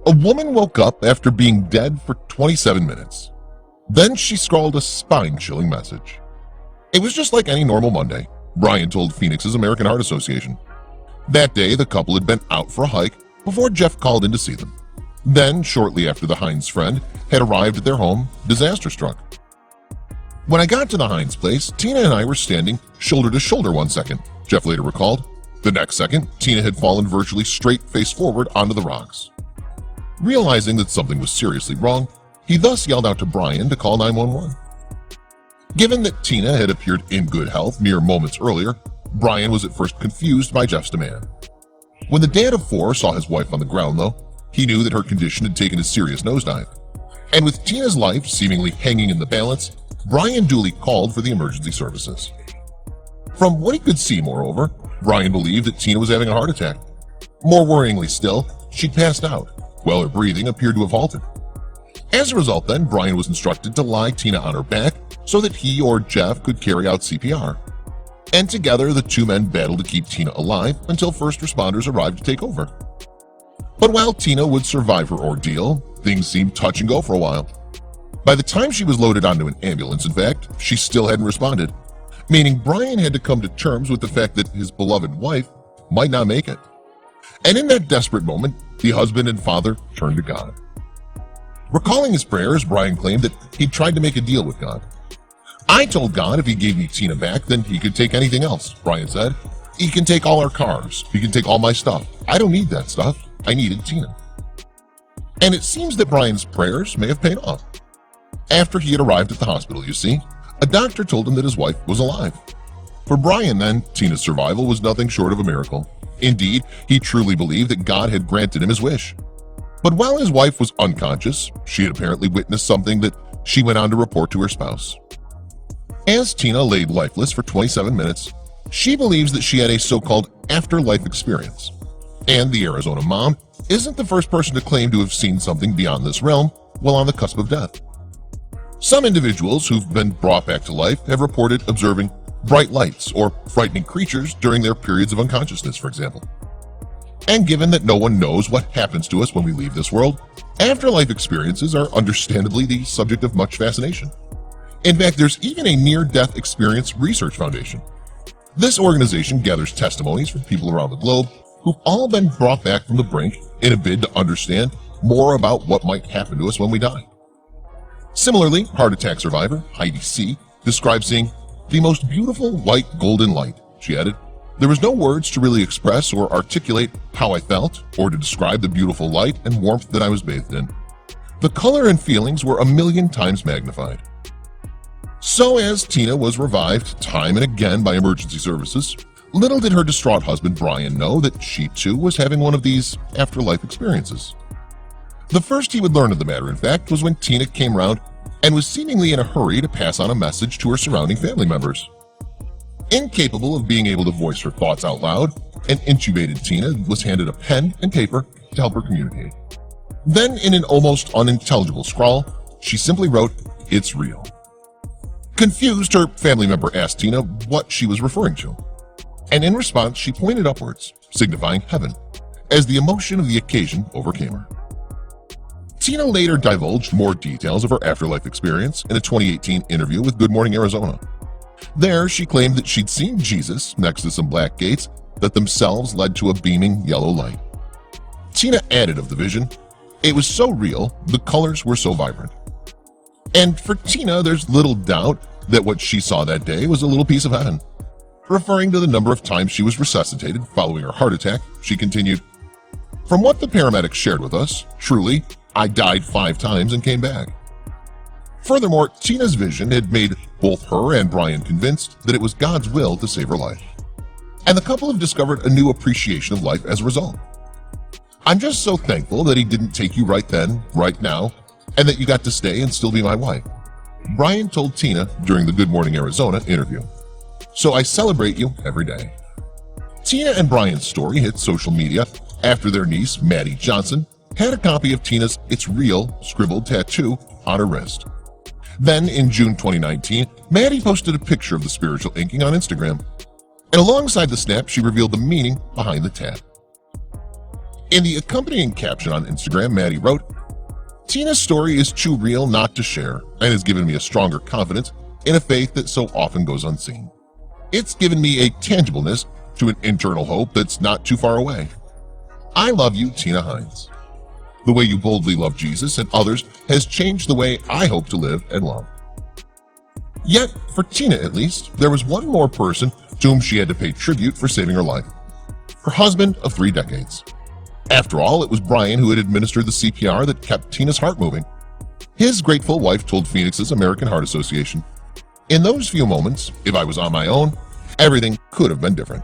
A woman woke up after being dead for 27 minutes. Then she scrawled a spine-chilling message. It was just like any normal Monday, Brian told Phoenix's American Heart Association. That day, the couple had been out for a hike before Jeff called in to see them. Then, shortly after the Hines friend had arrived at their home, disaster struck. When I got to the Hines place, Tina and I were standing shoulder to shoulder 1 second, Jeff later recalled. The next second, Tina had fallen virtually straight face forward onto the rocks. Realizing that something was seriously wrong, he thus yelled out to Brian to call 911. Given that Tina had appeared in good health mere moments earlier, Brian was at first confused by Jeff's demand. When the dad of 4 saw his wife on the ground, though, he knew that her condition had taken a serious nosedive. And with Tina's life seemingly hanging in the balance, Brian duly called for the emergency services. From what he could see, moreover, Brian believed that Tina was having a heart attack. More worryingly still, she'd passed out, while her breathing appeared to have halted. As a result, then, Brian was instructed to lie Tina on her back so that he or Jeff could carry out CPR. And together, the two men battled to keep Tina alive until first responders arrived to take over. But while Tina would survive her ordeal, things seemed touch and go for a while. By the time she was loaded onto an ambulance, in fact, she still hadn't responded, meaning Brian had to come to terms with the fact that his beloved wife might not make it. And in that desperate moment, the husband and father turned to God. Recalling his prayers, Brian claimed that he'd tried to make a deal with God. I told God if he gave me Tina back, then he could take anything else, Brian said. He can take all our cars. He can take all my stuff. I don't need that stuff. I needed Tina. And it seems that Brian's prayers may have paid off. After he had arrived at the hospital, you see, a doctor told him that his wife was alive. For Brian, then, Tina's survival was nothing short of a miracle. Indeed, he truly believed that God had granted him his wish. But while his wife was unconscious, she had apparently witnessed something that she went on to report to her spouse. As Tina laid lifeless for 27 minutes, she believes that she had a so-called afterlife experience. And the Arizona mom isn't the first person to claim to have seen something beyond this realm while on the cusp of death. Some individuals who've been brought back to life have reported observing bright lights or frightening creatures during their periods of unconsciousness, for example. And given that no one knows what happens to us when we leave this world, afterlife experiences are understandably the subject of much fascination. In fact, there's even a near-death experience research foundation. This organization gathers testimonies from people around the globe who've all been brought back from the brink in a bid to understand more about what might happen to us when we die. Similarly, heart attack survivor Heidi C. described seeing the most beautiful white golden light. She added, "There was no words to really express or articulate how I felt or to describe the beautiful light and warmth that I was bathed in. The color and feelings were 1,000,000 times magnified." So as Tina was revived time and again by emergency services, little did her distraught husband Brian know that she too was having one of these afterlife experiences. The first he would learn of the matter, in fact, was when Tina came round and was seemingly in a hurry to pass on a message to her surrounding family members. Incapable of being able to voice her thoughts out loud, an intubated Tina was handed a pen and paper to help her communicate. Then, in an almost unintelligible scrawl, she simply wrote, "It's real." Confused, her family member asked Tina what she was referring to. And in response, she pointed upwards, signifying heaven, as the emotion of the occasion overcame her. Tina later divulged more details of her afterlife experience in a 2018 interview with Good Morning Arizona. There, she claimed that she'd seen Jesus next to some black gates that themselves led to a beaming yellow light. Tina added of the vision, "It was so real, the colors were so vibrant." And for Tina, there's little doubt that what she saw that day was a little piece of heaven. Referring to the number of times she was resuscitated following her heart attack, she continued, "From what the paramedics shared with us, truly, I died 5 times and came back." Furthermore, Tina's vision had made both her and Brian convinced that it was God's will to save her life. And the couple have discovered a new appreciation of life as a result. "I'm just so thankful that he didn't take you right then, right now, and that you got to stay and still be my wife," Brian told Tina during the Good Morning Arizona interview. "So I celebrate you every day." Tina and Brian's story hit social media after their niece, Maddie Johnson, had a copy of Tina's "It's Real" scribbled tattoo on her wrist. Then, in June 2019, Maddie posted a picture of the spiritual inking on Instagram. And alongside the snap, she revealed the meaning behind the tat. In the accompanying caption on Instagram, Maddie wrote, "Tina's story is too real not to share and has given me a stronger confidence in a faith that so often goes unseen. It's given me a tangibleness to an internal hope that's not too far away. I love you, Tina Hines. The way you boldly love Jesus and others has changed the way I hope to live and love." Yet, for Tina at least, there was one more person to whom she had to pay tribute for saving her life: her husband of 3 decades. After all, it was Brian who had administered the CPR that kept Tina's heart moving. His grateful wife told Phoenix's American Heart Association, "In those few moments, if I was on my own, everything could have been different."